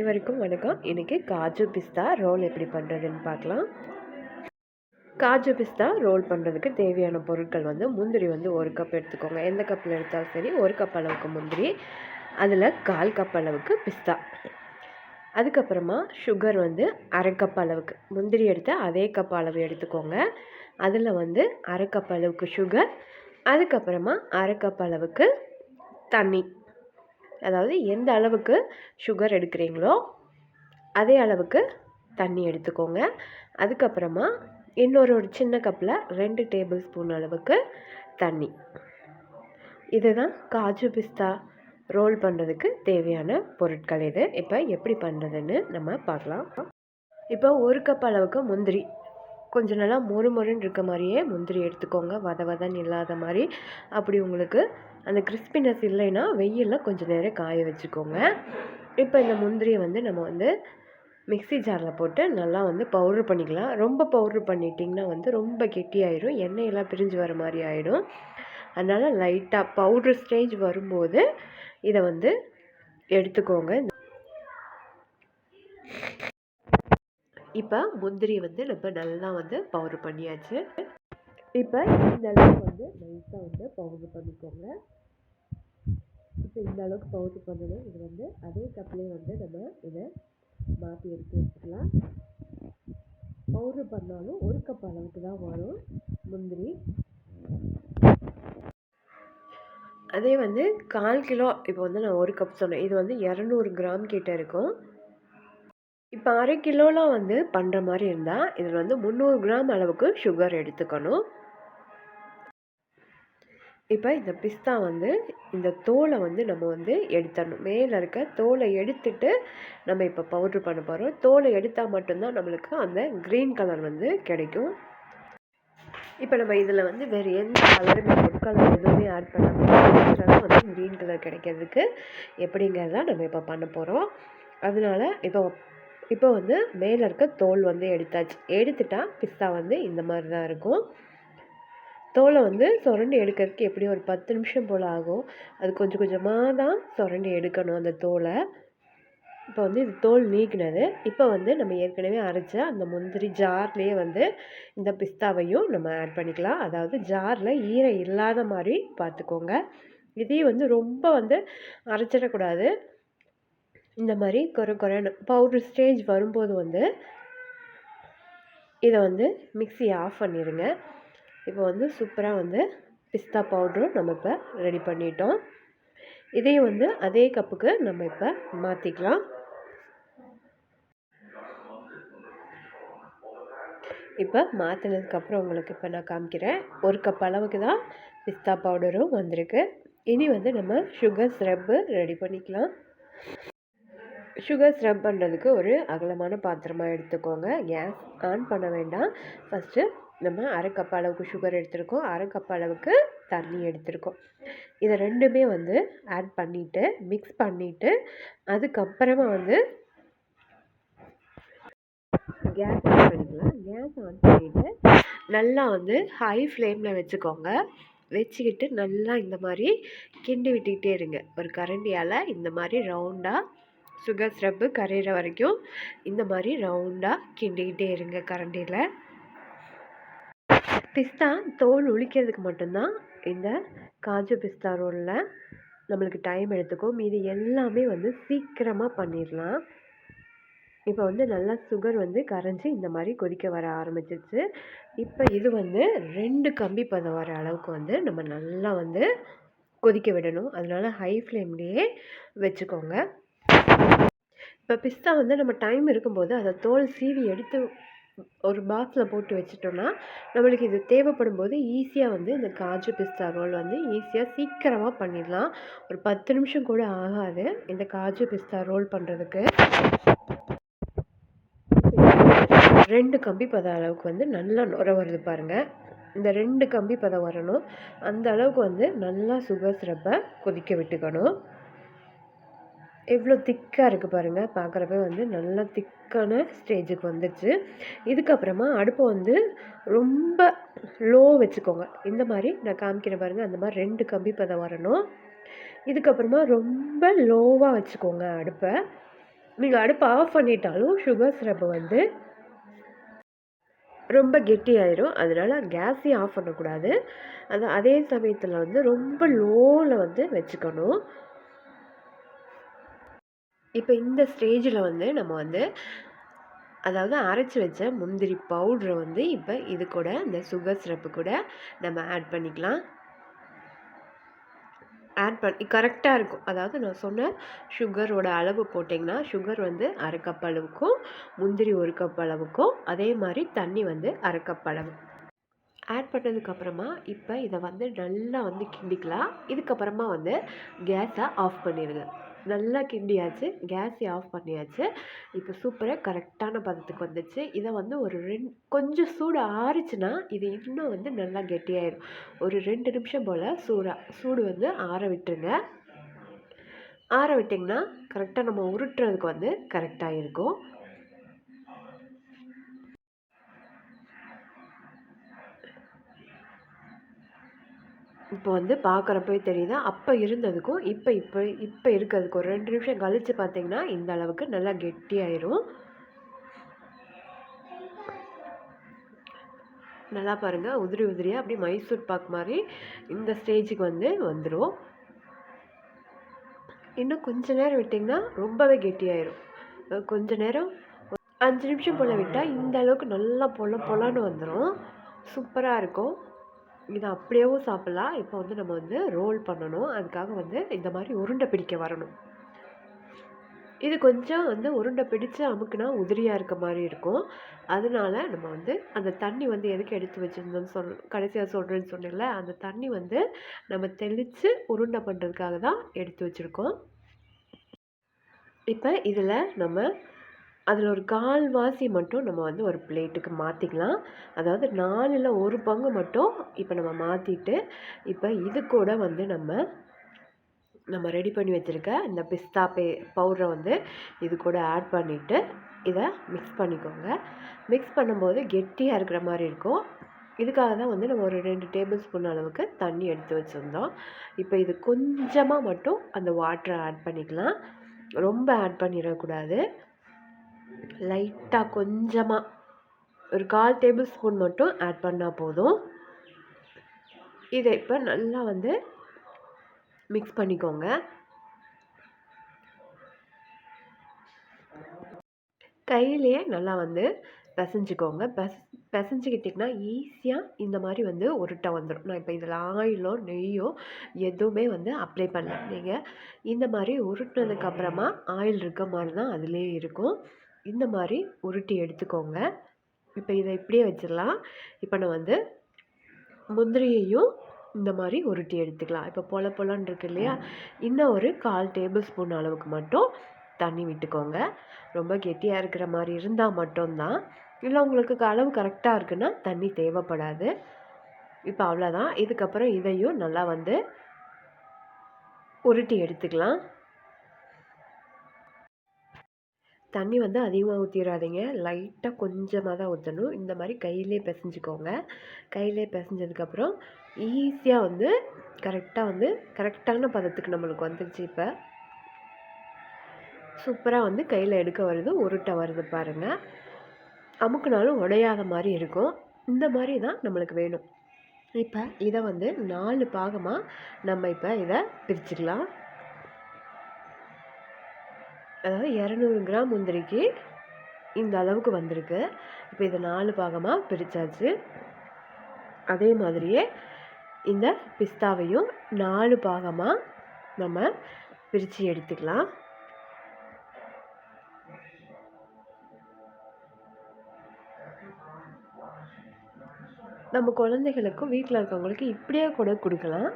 அனைவருக்கும் வணக்கம். இன்றைக்கி காஜு பிஸ்தா ரோல் எப்படி பண்ணுறதுன்னு பார்க்கலாம். காஜு பிஸ்தா ரோல் பண்ணுறதுக்கு தேவையான பொருட்கள் முந்திரி 1 கப் எடுத்துக்கோங்க. எந்த கப்பில் எடுத்தாலும் சரி 1 கப் அளவுக்கு முந்திரி, அதில் 1/4 கப் அளவுக்கு பிஸ்தா, அதுக்கப்புறமா சுகர் 1/2 கப் அளவுக்கு. முந்திரி எடுத்து அதே கப் அளவு எடுத்துக்கோங்க. அதில் 1/2 கப் அளவுக்கு சுகர், அதுக்கப்புறமா 1/2 கப் அளவுக்கு தண்ணி. அதாவது எந்த அளவுக்கு சுகர் எடுக்கிறீங்களோ அதே அளவுக்கு தண்ணி எடுத்துக்கோங்க. அதுக்கப்புறமா இன்னொரு சின்ன கப்பில் 2 டேபிள் ஸ்பூன் அளவுக்கு தண்ணி. இதுதான் காஜு பிஸ்தா ரோல் பண்ணுறதுக்கு தேவையான பொருட்கள். இது இப்போ எப்படி பண்ணுறதுன்னு நம்ம பார்க்கலாம். இப்போ 1 கப் அளவுக்கு முந்திரி, கொஞ்சம் நல்லா மொறுன்னு இருக்க மாதிரியே முந்திரி எடுத்துக்கோங்க. வதன்னு இல்லாத மாதிரி. அப்படி உங்களுக்கு அந்த கிறிஸ்பினஸ் இல்லைன்னா வெயிலில் கொஞ்சம் நேரம் காய வச்சுக்கோங்க. இப்போ இந்த முந்திரியை நம்ம மிக்ஸி ஜாரில் போட்டு நல்லா பவுட்ரு பண்ணிக்கலாம். ரொம்ப பவுட்ரு பண்ணிட்டிங்கன்னா ரொம்ப கெட்டியாயிடும், எண்ணெயெல்லாம் பிரிஞ்சு வர மாதிரி ஆகிடும். அதனால் லைட்டாக பவுட்ரு ஸ்டேஜ் வரும்போது இதை எடுத்துக்கோங்க. இப்போ முந்திரி நம்ம நல்லா பவுட்ரு பண்ணியாச்சு. இப்போ இந்த அளவுக்கு நைஸாக பவுட்ரு பண்ணிக்கோங்க. இப்போ இந்த அளவுக்கு பவுட்ரு பண்ணணும். இது அதே கப்லேயே நம்ம இதை மாற்றி எடுத்து வச்சுக்கலாம். பவுட்ரு பண்ணாலும் 1 கப் அளவுக்கு தான் வரும் முந்திரி. அதே 1/4 கிலோ. இப்போ நான் 1 கப் சொன்னேன், இது 200 கிராம் கிட்ட இருக்கும். இப்போ 1/2 கிலோலாம் பண்ணுற மாதிரி இருந்தால் இதில் 300 கிராம் அளவுக்கு சுகர் எடுத்துக்கணும். இப்போ இந்த பிஸ்தா இந்த தோலை நம்ம எடுத்துடணும். மேலே இருக்க தோலை எடுத்துட்டு நம்ம இப்போ பவுட்ரு பண்ண போகிறோம். தோலை எடுத்தால் மட்டும்தான் நம்மளுக்கு அந்த க்ரீன் கலர் கிடைக்கும். இப்போ நம்ம இதில் வேறு எந்த கலருமே ஃபுட் கலர் எதுவுமே ஆட் பண்ணாமல் க்ரீன் கலர் கிடைக்கிறதுக்கு எப்படிங்கிறதான் நம்ம இப்போ பண்ண போகிறோம். அதனால இப்போ மேலே இருக்க தோல் எடுத்தாச்சு. எடுத்துட்டா பிஸ்தா இந்த மாதிரி தான் இருக்கும். தோலை சுரண்டி எடுக்கிறதுக்கு எப்படி ஒரு 10 நிமிஷம் போல் ஆகும். அது கொஞ்சம் கொஞ்சமாக தான் சுரண்டி எடுக்கணும் அந்த தோலை. இப்போ இது தோல் நீக்கினது. இப்போ நம்ம ஏற்கனவே அரைச்ச அந்த முந்திரி ஜார்லேயே இந்த பிஸ்தாவையும் நம்ம ஆட் பண்ணிக்கலாம். அதாவது ஜாரில் ஈரம் இல்லாத மாதிரி பார்த்துக்கோங்க. இதையும் ரொம்ப அரைச்சிடக்கூடாது. இந்த மாதிரி குறைன்னு பவுட்ரு ஸ்டேஜ் வரும்போது இதை மிக்ஸியை ஆஃப் பண்ணிடுங்க. இப்போ சூப்பராக பிஸ்தா பவுட்ரும் நம்ம இப்போ ரெடி பண்ணிட்டோம். இதையும் அதே கப்புக்கு நம்ம இப்போ மாற்றிக்கலாம். இப்போ மாற்றினதுக்கப்புறம் உங்களுக்கு இப்போ நான் காமிக்கிறேன். 1 கப் அளவுக்கு தான் பிஸ்தா பவுடரும் வந்திருக்கு. இனி நம்ம சுகர் சிரப்பு ரெடி பண்ணிக்கலாம். சுகர் ஸ்ரப் பண்ணுறதுக்கு ஒரு அகலமான பாத்திரமாக எடுத்துக்கோங்க. கேஸ் ஆன் பண்ண வேண்டாம். ஃபஸ்ட்டு நம்ம 1/2 கப் அளவுக்கு சுகர் எடுத்துருக்கோம், 1/2 கப் அளவுக்கு தண்ணி எடுத்துருக்கோம். இதை ரெண்டுமே ஆட் பண்ணிவிட்டு மிக்ஸ் பண்ணிவிட்டு அதுக்கப்புறமா கேஸ் ஆன் பண்ணிக்கலாம். கேஸ் ஆன் பண்ணிவிட்டு நல்லா ஹை ஃப்ளேமில் வச்சுக்கோங்க. வச்சுக்கிட்டு நல்லா இந்த மாதிரி கிண்டி விட்டுக்கிட்டே இருங்க. ஒரு கரண்டியால் இந்த மாதிரி ரவுண்டாக சுகர் ஸ்ரப்பு கரையிற வரைக்கும் இந்த மாதிரி ரவுண்டாக கிண்டிக்கிட்டே இருங்க கரண்டியில். பிஸ்தா தோல் உளிக்கிறதுக்கு மட்டும்தான் இந்த காஜு பிஸ்தா ரோலில் நம்மளுக்கு டைம் எடுத்துக்கும். மீதி எல்லாமே சீக்கிரமாக பண்ணிடலாம். இப்போ நல்லா சுகர் கரைஞ்சி இந்த மாதிரி கொதிக்க வர ஆரம்பிச்சிருச்சு. இப்போ இது 2 கம்பி பதம் வர அளவுக்கு நம்ம நல்லா கொதிக்க விடணும். அதனால ஹை ஃப்ளேம்லேயே வச்சுக்கோங்க. இப்போ பிஸ்தா நம்ம டைம் இருக்கும்போது அதை தோல் சீவி எடுத்து ஒரு பாக்ஸில் போட்டு வச்சிட்டோன்னா நம்மளுக்கு இது தேவைப்படும் போது ஈஸியாக இந்த காஜு பிஸ்தா ரோல் ஈஸியாக சீக்கிரமாக பண்ணிடலாம். ஒரு 10 நிமிஷம் கூட ஆகாது இந்த காஜு பிஸ்தா ரோல் பண்ணுறதுக்கு. 2 கம்பி பதம் அளவுக்கு நல்லா நுர வருது பாருங்கள். இந்த 2 கம்பி பதம் வரணும். அந்த அளவுக்கு நல்லா சுகர் சிரப்பை கொதிக்க விட்டுக்கணும். எவ்வளோ திக்காக இருக்குது பாருங்கள். பார்க்குறப்ப நல்லா திக்கான ஸ்டேஜுக்கு வந்துடுச்சு. இதுக்கப்புறமா அடுப்பை ரொம்ப லோ வச்சுக்கோங்க. இந்த மாதிரி நான் காமிக்கிறேன் பாருங்கள். அந்த மாதிரி 2 கம்பி பதம் வரணும். இதுக்கப்புறமா ரொம்ப லோவாக வச்சுக்கோங்க அடுப்பை. நீங்கள் அடுப்பை ஆஃப் பண்ணிட்டாலும் சுகர் சிரப்பு வந்து ரொம்ப கெட்டியாயிரும். அதனால் கேஸையும் ஆஃப் பண்ணக்கூடாது. அதே சமயத்தில் வந்து ரொம்ப லோவில் வந்து வச்சுக்கணும். இப்போ இந்த ஸ்டேஜில் வந்து நம்ம வந்து அதாவது அரைச்சி வச்ச முந்திரி பவுட்ரை வந்து இப்போ இது கூட இந்த சுகர் சிரப்பு கூட நம்ம ஆட் பண்ணிக்கலாம். ஆட் பண்ணி கரெக்டாக இருக்கும். அதாவது நான் சொன்ன சுகரோட அளவு போட்டிங்கன்னா சுகர் வந்து 1/2 கப் அளவுக்கும், முந்திரி 1 கப் அளவுக்கும், அதே மாதிரி தண்ணி வந்து 1/2 கப் அளவு ஆட் பண்ணதுக்கப்புறமா இப்போ இதை வந்து நல்லா வந்து கிண்டிக்கலாம். இதுக்கப்புறமா வந்து கேஸை ஆஃப் பண்ணிடுங்க. நல்லா கிண்டியாச்சு, கேஸை ஆஃப் பண்ணியாச்சு. இப்போ சூப்பராக கரெக்டான பதத்துக்கு வந்துச்சு. இதை வந்து ஒரு கொஞ்சம் சூடு ஆறிச்சுன்னா இது இன்னும் வந்து நல்லா கெட்டியாயிடும். ஒரு 2 நிமிஷம் போல் சூடு வந்து ஆற விட்டுருங்க. ஆற விட்டிங்கன்னா கரெக்டாக நம்ம உருட்டுறதுக்கு வந்து கரெக்டாக இருக்கும். இப்போ வந்து பார்க்குறப்பவே தெரியுது. அப்போ இருந்ததுக்கும் இப்போ இருக்கிறதுக்கும் ஒரு 2 நிமிஷம் கழித்து பார்த்தீங்கன்னா இந்த அளவுக்கு நல்லா கெட்டியாயிரும். நல்லா பாருங்கள், உதிரி உதிரியாக அப்படியே மைசூர் பாக் மாதிரி இந்த ஸ்டேஜுக்கு வந்து வந்துடும். இன்னும் கொஞ்சம் நேரம் விட்டிங்கன்னா ரொம்பவே கெட்டியாயிரும். கொஞ்சம் நேரம் 5 நிமிஷம் போல் விட்டால் இந்த அளவுக்கு நல்லா பொலன்னு வந்துடும். சூப்பராக இருக்கும். இதை அப்படியேவும் சாப்பிட்லாம். இப்போ வந்து நம்ம வந்து ரோல் பண்ணணும். அதுக்காக வந்து இந்த மாதிரி உருண்டை பிடிக்க வரணும். இது கொஞ்சம் வந்து உருண்டை பிடிச்சு அமுக்குனா உதிரியாக இருக்க மாதிரி இருக்கும். அதனால நம்ம வந்து அந்த தண்ணி வந்து எதுக்கு எடுத்து வச்சுருந்தோம்னு கடைசியாக சொல்கிறேன்னு சொன்னேன்ல, அந்த தண்ணி வந்து நம்ம தெளித்து உருண்டை பண்ணுறதுக்காக தான் எடுத்து வச்சுருக்கோம். இப்போ இதில் நம்ம அதில் ஒரு 1/4 மட்டும் நம்ம வந்து ஒரு பிளேட்டுக்கு மாற்றிக்கலாம். அதாவது 4ல் 1 பங்கு மட்டும் இப்போ நம்ம மாற்றிட்டு, இப்போ இது கூட வந்து நம்ம ரெடி பண்ணி வச்சுருக்க இந்த பிஸ்தா பவுடரை வந்து இது கூட ஆட் பண்ணிவிட்டு இதை மிக்ஸ் பண்ணிக்கோங்க. மிக்ஸ் பண்ணும்போது கெட்டியாக இருக்கிற மாதிரி இருக்கும். இதுக்காக தான் வந்து நம்ம ஒரு 2 டேபிள் ஸ்பூன் அளவுக்கு தண்ணி எடுத்து வச்சுருந்தோம். இப்போ இது கொஞ்சமாக மட்டும் அந்த வாட்டரை ஆட் பண்ணிக்கலாம். ரொம்ப ஆட் பண்ணிடக்கூடாது. லைட்டாக கொஞ்சமாக ஒரு 1/4 டேபிள் ஸ்பூன் மட்டும் ஆட் பண்ணால் போதும். இதை இப்போ நல்லா வந்து மிக்ஸ் பண்ணிக்கோங்க. கையிலேயே நல்லா வந்து பிசைஞ்சிக்கோங்க. பிசைஞ்சிக்கிட்டிங்கன்னா ஈஸியாக இந்த மாதிரி வந்து உருட்டை வந்துடும். நான் இப்போ இதில் ஆயிலோ நெய்யோ எதுவுமே வந்து அப்ளை பண்ணல. நீங்கள் இந்த மாதிரி உருட்டினதுக்கப்புறமா ஆயில் இருக்க மாதிரி தான் அதுலேயே இருக்கும். இந்த மாதிரி உருட்டி எடுத்துக்கோங்க. இப்போ இதை இப்படியே வச்சிடலாம். இப்போ நான் வந்து முந்திரியையும் இந்த மாதிரி உருட்டி எடுத்துக்கலாம். இப்போ பொலன்னு இருக்கு இல்லையா, இன்னும் ஒரு 1/4 டேபிள் ஸ்பூன் அளவுக்கு மட்டும் தண்ணி விட்டுக்கோங்க. ரொம்ப கெட்டியாக இருக்கிற மாதிரி இருந்தால் மட்டும்தான். இல்லை உங்களுக்கு அளவு கரெக்டாக இருக்குன்னா தண்ணி தேவைப்படாது. இப்போ அவ்வளோதான். இதுக்கப்புறம் இதையும் நல்லா வந்து உருட்டி எடுத்துக்கலாம். தண்ணி வந்து அதிகமாக ஊற்றிடாதீங்க. லைட்டாக கொஞ்சமாக தான் ஊற்றணும். இந்த மாதிரி கையிலே பிசைஞ்சிக்கோங்க. கையிலே பிசைஞ்சதுக்கப்புறம் ஈஸியாக வந்து கரெக்டான பதத்துக்கு நம்மளுக்கு வந்துடுச்சு. இப்போ சூப்பராக வந்து கையில் எடுக்க வருது, உருட்டை வருது பாருங்கள். அமுக்குனாலும் உடையாத மாதிரி இருக்கும். இந்த மாதிரி தான் நம்மளுக்கு வேணும். இப்போ இதை வந்து 4 பாகமாக நம்ம இப்போ இதை பிரிச்சுக்கலாம். அதாவது 200 கிராம் முந்திரிக்கு இந்த அளவுக்கு வந்திருக்கு. இப்போ இதை 4 பாகமாக பிரித்தாச்சு. அதே மாதிரியே இந்த பிஸ்தாவையும் 4 பாகமாக நம்ம பிரித்து எடுத்துக்கலாம். நம்ம குழந்தைகளுக்கும் வீட்டில் இருக்கவங்களுக்கு இப்படியே கூட கொடுக்கலாம்.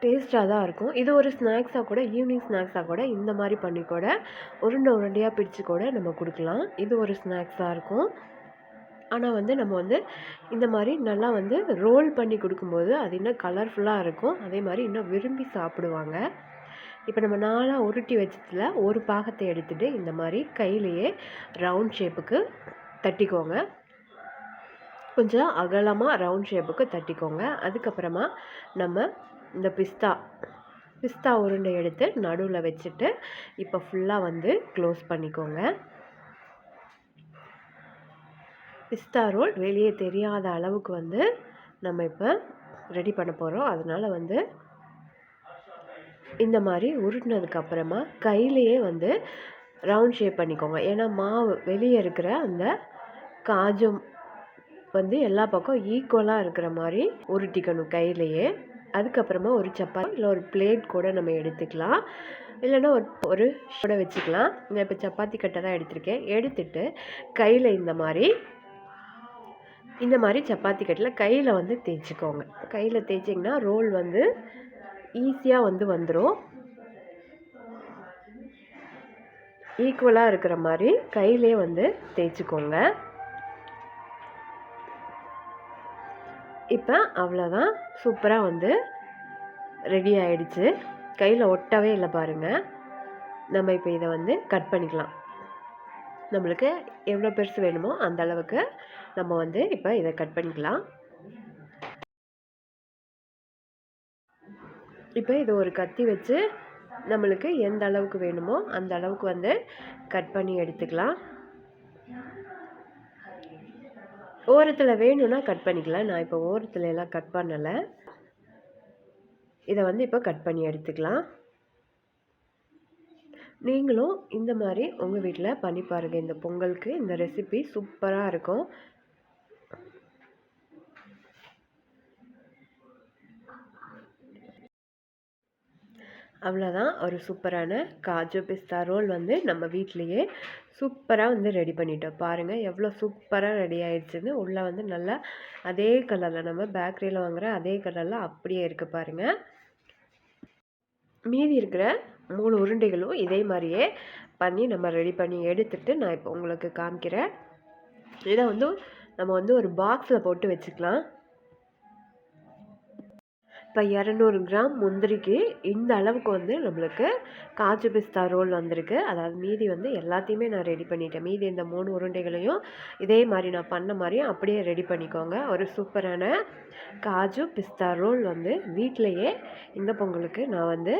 டேஸ்ட்டாக தான் இருக்கும். இது ஒரு ஸ்நாக்ஸாக கூட, ஈவினிங் ஸ்நாக்ஸாக கூட இந்த மாதிரி பண்ணி கூட உருண்டையாக பிடிச்சி கூட நம்ம கொடுக்கலாம். இது ஒரு ஸ்நாக்ஸாக இருக்கும். ஆனால் வந்து நம்ம வந்து இந்த மாதிரி நல்லா வந்து ரோல் பண்ணி கொடுக்கும்போது அது இன்னும் கலர்ஃபுல்லாக இருக்கும். அதே மாதிரி இன்னும் விரும்பி சாப்பிடுவாங்க. இப்போ நம்ம 4 உருட்டி வச்சதில் ஒரு பாகத்தை எடுத்துகிட்டு இந்த மாதிரி கையிலேயே ரவுண்ட் ஷேப்புக்கு தட்டிக்கோங்க. கொஞ்சம் அகலமாக ரவுண்ட் ஷேப்புக்கு தட்டிக்கோங்க. அதுக்கப்புறமா நம்ம இந்த பிஸ்தா பிஸ்தா உருண்டை எடுத்து நடுவில் வச்சுட்டு இப்போ ஃபுல்லாக வந்து க்ளோஸ் பண்ணிக்கோங்க. பிஸ்தா ரோல் வெளியே தெரியாத அளவுக்கு வந்து நம்ம இப்போ ரெடி பண்ண போகிறோம். அதனால் வந்து இந்த மாதிரி உருட்டினதுக்கப்புறமா கையிலையே வந்து ரவுண்ட் ஷேப் பண்ணிக்கோங்க. ஏன்னா மாவு வெளியே இருக்கிற அந்த காஜும் வந்து எல்லா பக்கம் ஈக்குவலாக இருக்கிற மாதிரி உருட்டிக்கணும் கையிலையே. அதுக்கப்புறமா ஒரு சப்பாத்தி இல்லை ஒரு பிளேட் கூட நம்ம எடுத்துக்கலாம், இல்லைன்னா ஒரு கூட வச்சுக்கலாம். நான் இப்போ சப்பாத்தி கட்டை தான் எடுத்திருக்கேன். எடுத்துட்டு கையில் இந்த மாதிரி சப்பாத்தி கட்டில் கையில் வந்து தேய்ச்சிக்கோங்க. கையில் தேய்ச்சிங்கன்னா ரோல் வந்து ஈஸியாக வந்து வந்துடும். ஈக்குவலாக இருக்கிற மாதிரி கையிலே வந்து தேய்ச்சிக்கோங்க. இப்போ அவ்வளோதான், சூப்பராக வந்து ரெடி ஆகிடுச்சு. கையில் ஒட்டவே இல்லை பாருங்கள். நம்ம இப்போ இதை வந்து கட் பண்ணிக்கலாம். நம்மளுக்கு எவ்வளோ பெருசு வேணுமோ அந்த அளவுக்கு நம்ம வந்து இப்போ இதை கட் பண்ணிக்கலாம். இப்போ இது ஒரு கத்தி வச்சு நம்மளுக்கு எந்த அளவுக்கு வேணுமோ அந்த அளவுக்கு வந்து கட் பண்ணி எடுத்துக்கலாம். ஓரத்தில் வேணும்னா கட் பண்ணிக்கலாம். நான் இப்போ ஓரத்தில் எல்லாம் கட் பண்ணலை. இதை வந்து இப்போ கட் பண்ணி எடுத்துக்கலாம். நீங்களும் இந்த மாதிரி உங்கள் வீட்டில் பண்ணி பாருங்கள். இந்த பொங்கலுக்கு இந்த ரெசிபி சூப்பராக இருக்கும். அவ்வளோதான், ஒரு சூப்பரான காஜு பிஸ்தா ரோல் வந்து நம்ம வீட்லேயே சூப்பராக வந்து ரெடி பண்ணிட்டோம். பாருங்கள் எவ்வளோ சூப்பராக ரெடி ஆயிடுச்சுன்னு. உள்ளே வந்து நல்லா அதே கலரில், நம்ம பேக்கரியில் வாங்குகிற அதே கலரில் அப்படியே இருக்குது பாருங்கள். மீதி இருக்கிற 3 உருண்டைகளும் இதே மாதிரியே பண்ணி நம்ம ரெடி பண்ணி எடுத்துகிட்டு நான் இப்போ உங்களுக்கு காமிக்கிறேன். இதை வந்து நம்ம வந்து ஒரு பாக்ஸில் போட்டு வச்சுக்கலாம். இப்போ 200 கிராம் முந்திரிக்கு இந்த அளவுக்கு வந்து நம்மளுக்கு காஜு பிஸ்தா ரோல் வந்திருக்கு. அதாவது மீதி வந்து எல்லாத்தையுமே நான் ரெடி பண்ணிட்டேன். மீதி இந்த 3 உருண்டைகளையும் இதே மாதிரி நான் பண்ண மாதிரியும் அப்படியே ரெடி பண்ணிக்கோங்க. ஒரு சூப்பரான காஜு பிஸ்தா ரோல் வந்து வீட்டிலையே இந்த பொங்கலுக்கு நான் வந்து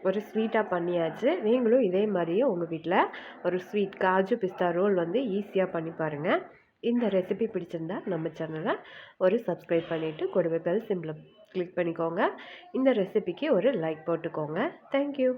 ஒரு ஸ்வீட்டாக பண்ணியாச்சு. நீங்களும் இதே மாதிரியே உங்கள் வீட்டில் ஒரு ஸ்வீட் காஜு பிஸ்தா ரோல் வந்து ஈஸியாக பண்ணி பாருங்கள். இந்த ரெசிபி பிடிச்சிருந்தா நம்ம சேனலை ஒரு சப்ஸ்கிரைப் பண்ணிவிட்டு கூடவே பெல் சிம்பிளை கிளிக் பண்ணிக்கோங்க. இந்த ரெசிபிக்கு ஒரு லைக் போட்டுக்கோங்க. தேங்க்யூ.